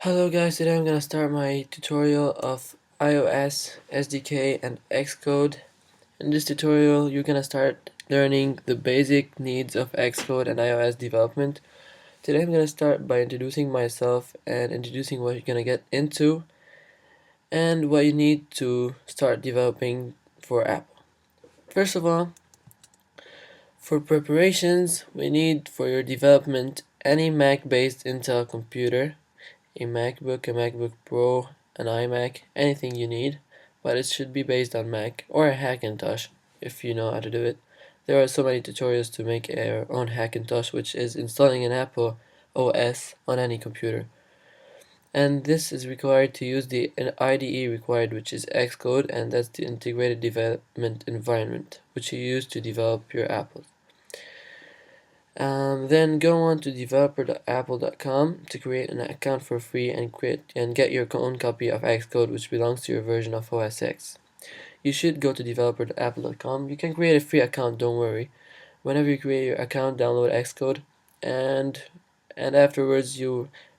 Hello guys, today I'm gonna start my tutorial of iOS, SDK, and Xcode. In this tutorial, you're gonna start learning the basic needs of Xcode and iOS development. Today I'm gonna start by introducing myself and introducing what you're gonna get into and what you need to start developing for Apple. First of all, for preparations, we need for your development any Mac-based Intel computer, a MacBook Pro, an iMac, anything you need, but it should be based on Mac or a Hackintosh if you know how to do it. There are so many tutorials to make our own Hackintosh, which is installing an Apple OS on any computer. And this is required to use the IDE required, which is Xcode, and that's the integrated development environment, which you use to develop your apples. Then go on to developer.apple.com to create an account for free and get your own copy of Xcode, which belongs to your version of OS X. You should go to developer.apple.com. You can create a free account, don't worry. Whenever you create your account, download Xcode, and afterwards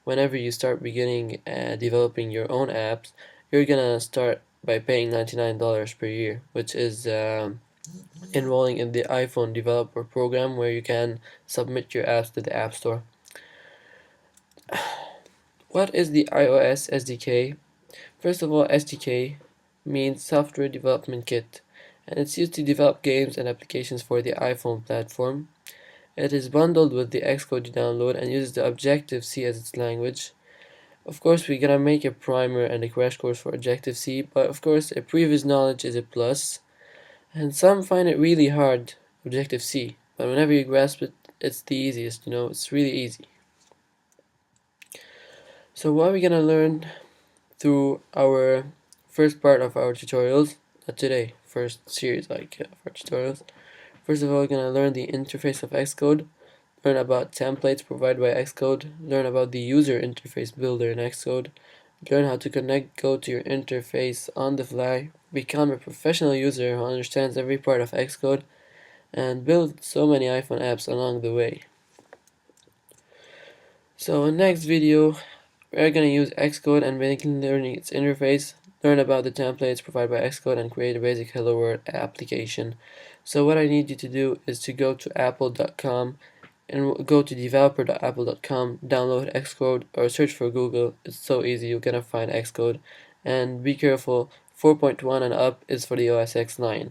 whenever you start beginning developing your own apps, you're gonna start by paying $99 per year, which is enrolling in the iPhone developer program where you can submit your apps to the App Store. What is the iOS SDK? First of all, SDK means Software Development Kit, and it's used to develop games and applications for the iPhone platform. It is bundled with the Xcode you download and uses the Objective-C as its language. Of course, we're gonna make a primer and a crash course for Objective-C, but of course, a previous knowledge is a plus. And some find it really hard, Objective-C, but whenever you grasp it, it's the easiest, it's really easy. So what are we gonna learn through our first part of our tutorials, today, first series of our tutorials. First of all, we're gonna learn the interface of Xcode, learn about templates provided by Xcode, learn about the user interface builder in Xcode, learn how to connect code to your interface on the fly, become a professional user who understands every part of Xcode, and build so many iPhone apps along the way. So in the next video, we're going to use Xcode and begin learning its interface, learn about the templates provided by Xcode, and create a basic Hello World application. So what I need you to do is to go to apple.com and go to developer.apple.com, download Xcode, or search for Google. It's so easy, you're gonna find Xcode. And be careful, 4.1 and up is for the OS X 9.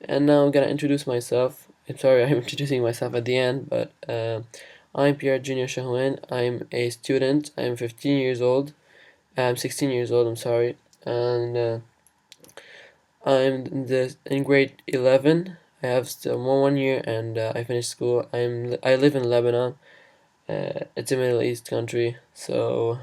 And now I'm gonna introduce myself. I'm sorry I'm introducing myself at the end, but I'm Pierre Junior Chehwan. I'm a student. I'm 15 years old. I'm 16 years old, I'm sorry. And I'm in grade 11. I have still one year and I finished school. I live in Lebanon. It's a Middle East country, so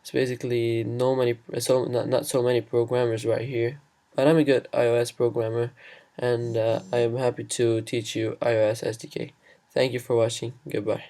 it's basically not so many programmers right here. But I'm a good iOS programmer, and I am happy to teach you iOS SDK. Thank you for watching. Goodbye.